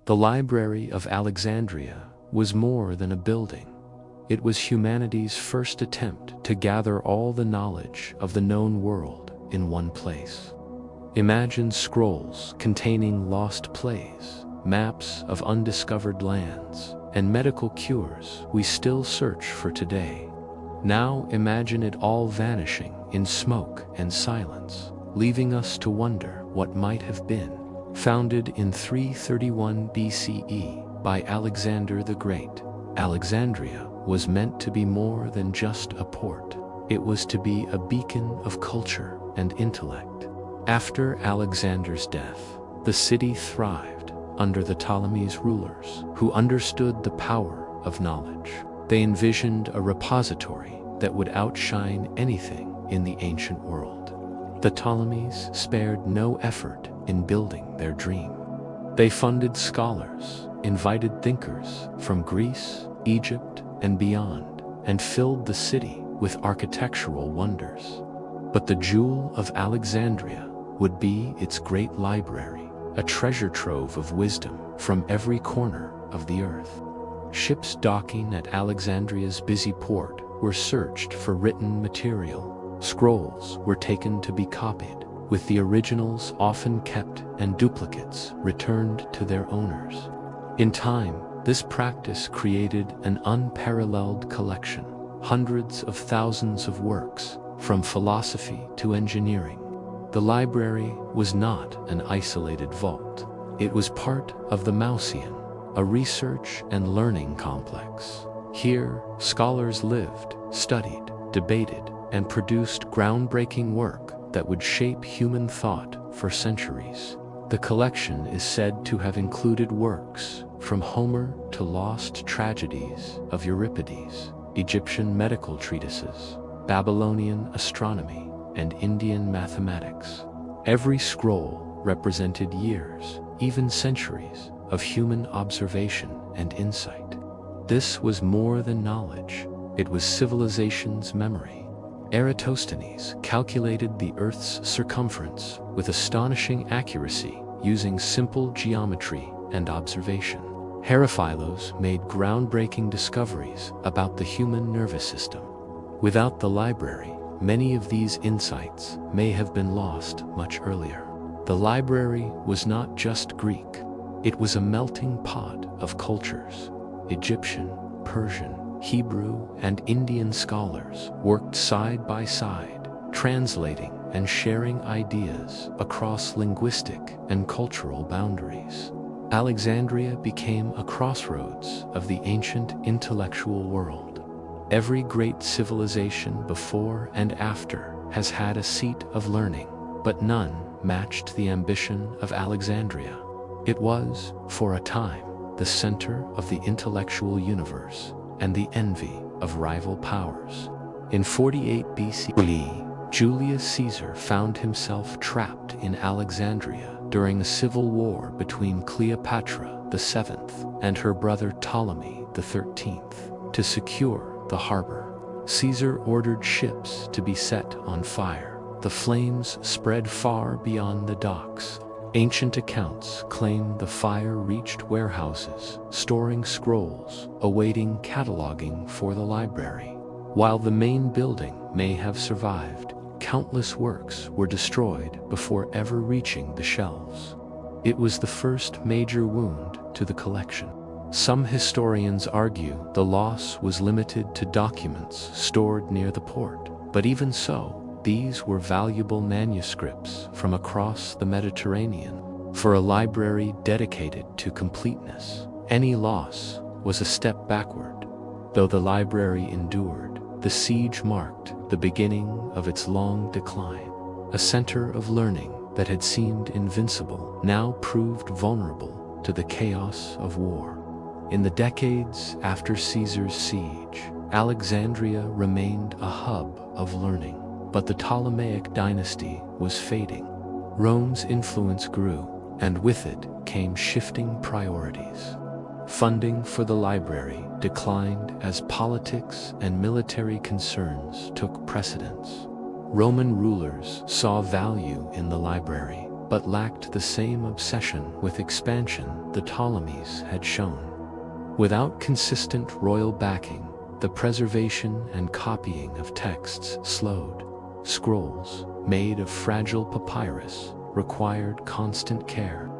The Library of Alexandria was more than a building. It was humanity's first attempt to gather all the knowledge of the known world in one place. Imagine scrolls containing lost plays, maps of undiscovered lands, and medical cures we still search for today. Now imagine it all vanishing in smoke and silence, leaving us to wonder what might have been. Founded in 331 BCE by Alexander the Great, Alexandria was meant to be more than just a port. It was to be a beacon of culture and intellect. After Alexander's death, the city thrived under the Ptolemy's rulers, who understood the power of knowledge. They envisioned a repository that would outshine anything in the ancient world. The Ptolemies spared no effort in building their dream. They funded scholars, invited thinkers from Greece, Egypt, and beyond, and filled the city with architectural wonders. But the jewel of Alexandria would be its great library, a treasure trove of wisdom from every corner of the earth. Ships docking at Alexandria's busy port were searched for written material. Scrolls were taken to be copied, with the originals often kept and duplicates returned to their owners. In time, this practice created an unparalleled collection, hundreds of thousands of works, from philosophy to engineering. The library was not an isolated vault. It was part of the Mouseion, a research and learning complex. Here, scholars lived, studied, debated, and produced groundbreaking work that would shape human thought for centuries. The collection is said to have included works from Homer to lost tragedies of Euripides, Egyptian medical treatises, Babylonian astronomy, and Indian mathematics. Every scroll represented years, even centuries, of human observation and insight. This was more than knowledge, it was civilization's memory. Eratosthenes calculated the Earth's circumference with astonishing accuracy using simple geometry and observation. Theophilus made groundbreaking discoveries about the human nervous system. Without the library, many of these insights may have been lost much earlier. The library was not just Greek, it was a melting pot of cultures. Egyptian, Persian, Hebrew, and Indian scholars worked side by side, translating and sharing ideas across linguistic and cultural boundaries. Alexandria became a crossroads of the ancient intellectual world. Every great civilization before and after has had a seat of learning, but none matched the ambition of Alexandria. It was, for a time, the center of the intellectual universe and the envy of rival powers. In 48 BCE, Julius Caesar found himself trapped in Alexandria during a civil war between Cleopatra VII and her brother Ptolemy XIII. To secure the harbor, Caesar ordered ships to be set on fire. The flames spread far beyond the docks. Ancient accounts claim the fire reached warehouses, storing scrolls, awaiting cataloging for the library. While the main building may have survived, countless works were destroyed before ever reaching the shelves. It was the first major wound to the collection. Some historians argue the loss was limited to documents stored near the port, but even so, these were valuable manuscripts from across the Mediterranean. For a library dedicated to completeness, any loss was a step backward. Though the library endured, the siege marked the beginning of its long decline. A center of learning that had seemed invincible now proved vulnerable to the chaos of war. In the decades after Caesar's siege, Alexandria remained a hub of learning. But the Ptolemaic dynasty was fading. Rome's influence grew, and with it came shifting priorities. Funding for the library declined as politics and military concerns took precedence. Roman rulers saw value in the library, but lacked the same obsession with expansion the Ptolemies had shown. Without consistent royal backing, the preservation and copying of texts slowed. Scrolls, made of fragile papyrus, required constant care.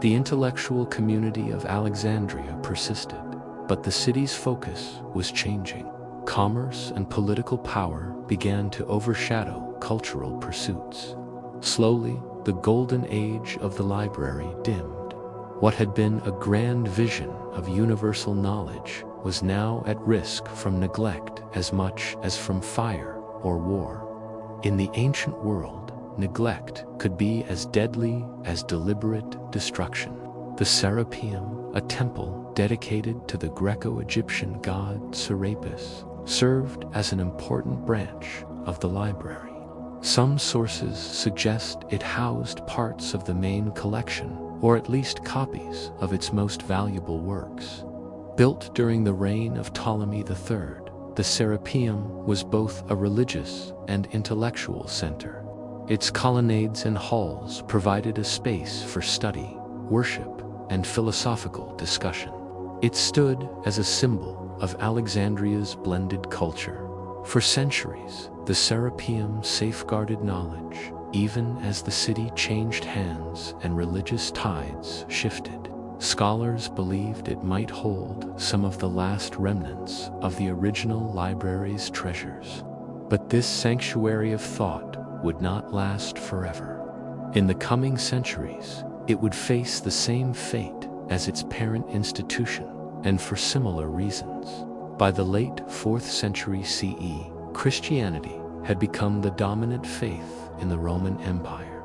The intellectual community of Alexandria persisted, but the city's focus was changing. Commerce and political power began to overshadow cultural pursuits. Slowly, the golden age of the library dimmed. What had been a grand vision of universal knowledge was now at risk from neglect as much as from fire or war. In the ancient world, neglect could be as deadly as deliberate destruction. The Serapeum, a temple dedicated to the Greco-Egyptian god Serapis, served as an important branch of the library. Some sources suggest it housed parts of the main collection, or at least copies of its most valuable works. Built during the reign of Ptolemy III, the Serapeum was both a religious and intellectual center. Its colonnades and halls provided a space for study, worship, and philosophical discussion. It stood as a symbol of Alexandria's blended culture. For centuries, the Serapeum safeguarded knowledge, even as the city changed hands and religious tides shifted. Scholars believed it might hold some of the last remnants of the original library's treasures. But this sanctuary of thought would not last forever. In the coming centuries, it would face the same fate as its parent institution, and for similar reasons. By the late 4th century CE, Christianity had become the dominant faith in the Roman Empire.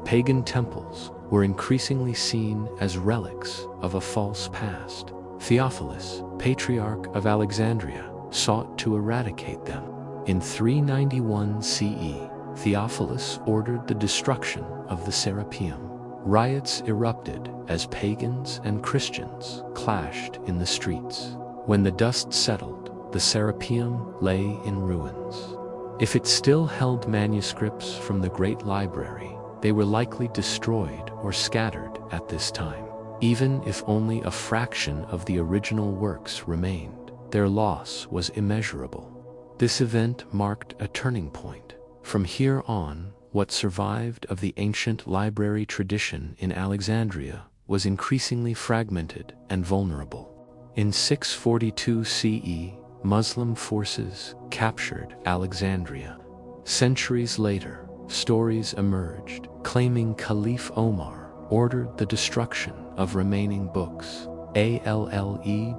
Pagan temples were increasingly seen as relics of a false past. Theophilus, Patriarch of Alexandria, sought to eradicate them. In 391 CE, Theophilus ordered the destruction of the Serapeum. Riots erupted as pagans and Christians clashed in the streets. When the dust settled, the Serapeum lay in ruins. If it still held manuscripts from the Great Library, they were likely destroyed or scattered at this time. Even if only a fraction of the original works remained, their loss was immeasurable. This event marked a turning point. From here on, what survived of the ancient library tradition in Alexandria was increasingly fragmented and vulnerable. In 642 CE, Muslim forces captured Alexandria. Centuries later, stories emerged claiming Caliph Omar ordered the destruction of remaining books, Allegedly,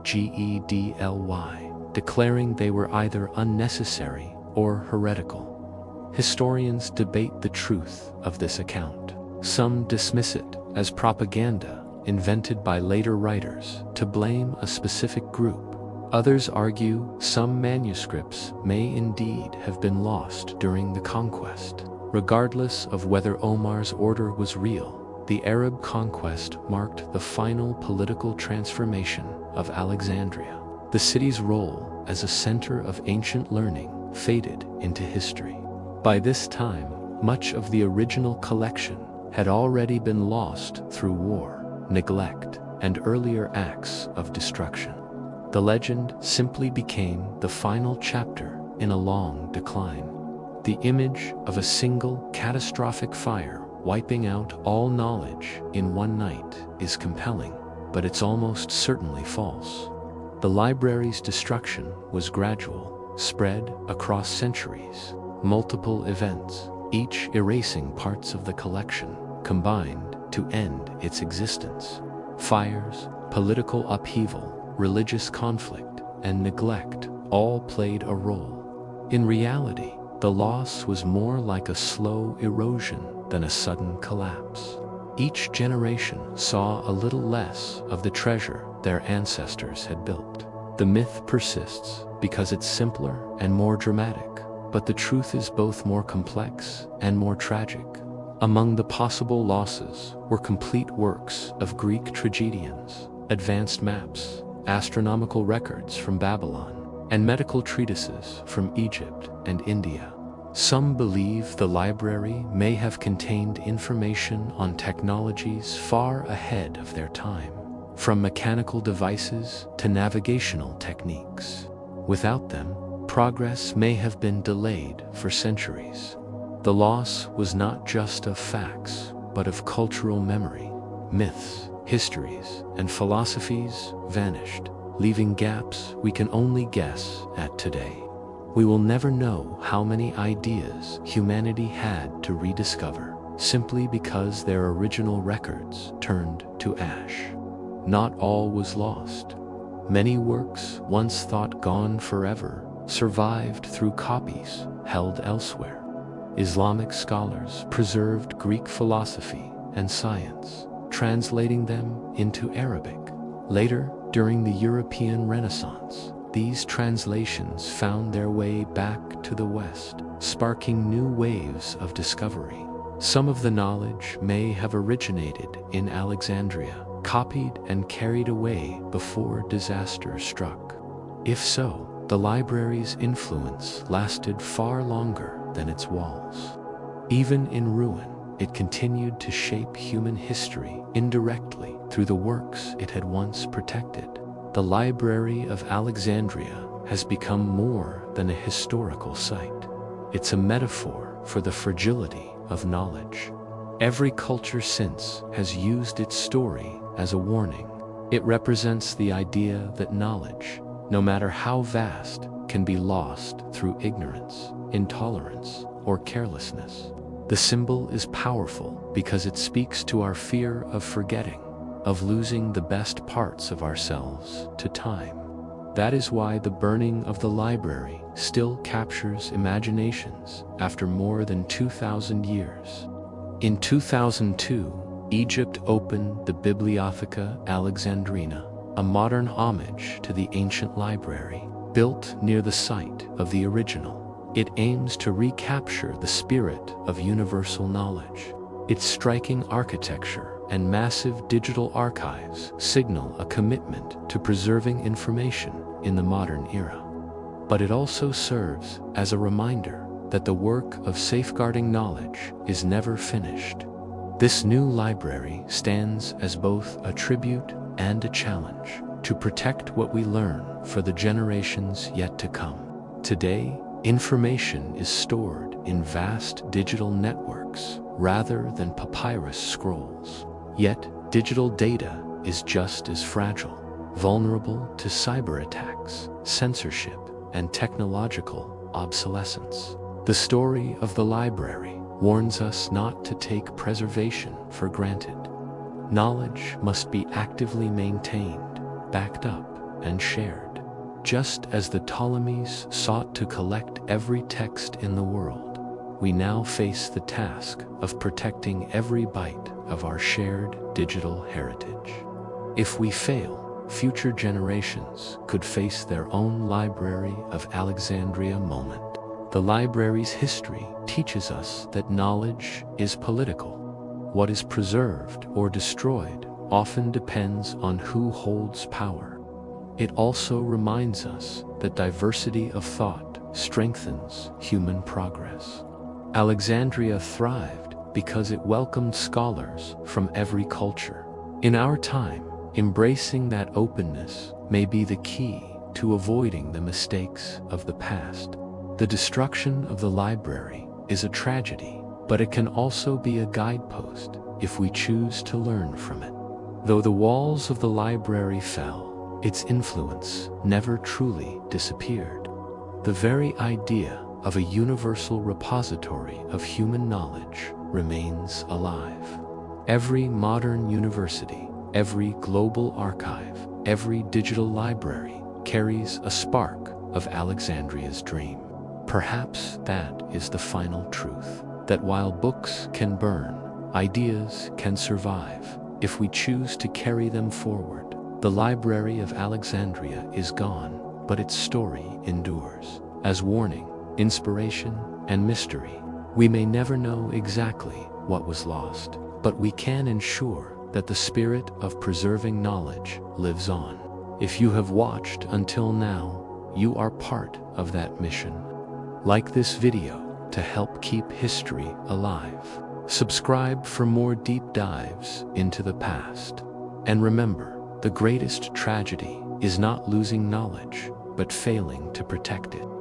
declaring they were either unnecessary or heretical. Historians debate the truth of this account. Some dismiss it as propaganda invented by later writers to blame a specific group. Others argue some manuscripts may indeed have been lost during the conquest. Regardless of whether Omar's order was real, the Arab conquest marked the final political transformation of Alexandria. The city's role as a center of ancient learning faded into history. By this time, much of the original collection had already been lost through war, neglect, and earlier acts of destruction. The legend simply became the final chapter in a long decline. The image of a single catastrophic fire wiping out all knowledge in one night is compelling, but it's almost certainly false. The library's destruction was gradual, spread across centuries. Multiple events, each erasing parts of the collection, combined to end its existence. Fires, political upheaval, religious conflict, and neglect all played a role. In reality, the loss was more like a slow erosion than a sudden collapse. Each generation saw a little less of the treasure their ancestors had built. The myth persists because it's simpler and more dramatic. But the truth is both more complex and more tragic. Among the possible losses were complete works of Greek tragedians, advanced maps, astronomical records from Babylon, and medical treatises from Egypt and India. Some believe the library may have contained information on technologies far ahead of their time, from mechanical devices to navigational techniques. Without them, progress may have been delayed for centuries. The loss was not just of facts, but of cultural memory. Myths, histories, and philosophies vanished, leaving gaps we can only guess at today. We will never know how many ideas humanity had to rediscover, simply because their original records turned to ash. Not all was lost. Many works once thought gone forever survived through copies held elsewhere. Islamic scholars preserved Greek philosophy and science, translating them into Arabic. Later, during the European Renaissance, these translations found their way back to the West, sparking new waves of discovery. Some of the knowledge may have originated in Alexandria, copied and carried away before disaster struck. If so, the library's influence lasted far longer than its walls. Even in ruin, it continued to shape human history indirectly through the works it had once protected. The Library of Alexandria has become more than a historical site. It's a metaphor for the fragility of knowledge. Every culture since has used its story as a warning. It represents the idea that knowledge, no matter how vast, can be lost through ignorance, intolerance, or carelessness. The symbol is powerful because it speaks to our fear of forgetting, of losing the best parts of ourselves to time. That is why the burning of the library still captures imaginations after more than 2,000 years. In 2002, Egypt opened the Bibliotheca Alexandrina, a modern homage to the ancient library, built near the site of the original. It aims to recapture the spirit of universal knowledge. Its striking architecture and massive digital archives signal a commitment to preserving information in the modern era. But it also serves as a reminder that the work of safeguarding knowledge is never finished. This new library stands as both a tribute and a challenge to protect what we learn for the generations yet to come. Today, information is stored in vast digital networks rather than papyrus scrolls. Yet, digital data is just as fragile, vulnerable to cyber attacks, censorship, and technological obsolescence. The story of the library warns us not to take preservation for granted. Knowledge must be actively maintained, backed up, and shared. Just as the Ptolemies sought to collect every text in the world, we now face the task of protecting every byte of our shared digital heritage. If we fail, future generations could face their own Library of Alexandria moment. The library's history teaches us that knowledge is political. What is preserved or destroyed often depends on who holds power. It also reminds us that diversity of thought strengthens human progress. Alexandria thrived because it welcomed scholars from every culture. In our time, embracing that openness may be the key to avoiding the mistakes of the past. The destruction of the library is a tragedy, but it can also be a guidepost if we choose to learn from it. Though the walls of the library fell, its influence never truly disappeared. The very idea of a universal repository of human knowledge remains alive. Every modern university, every global archive, every digital library carries a spark of Alexandria's dream. Perhaps that is the final truth, that while books can burn, ideas can survive if we choose to carry them forward. The Library of Alexandria is gone, but its story endures. As warning, inspiration, and mystery, we may never know exactly what was lost, but we can ensure that the spirit of preserving knowledge lives on. If you have watched until now, you are part of that mission. Like this video, to help keep history alive. Subscribe for more deep dives into the past. And remember, the greatest tragedy is not losing knowledge, but failing to protect it.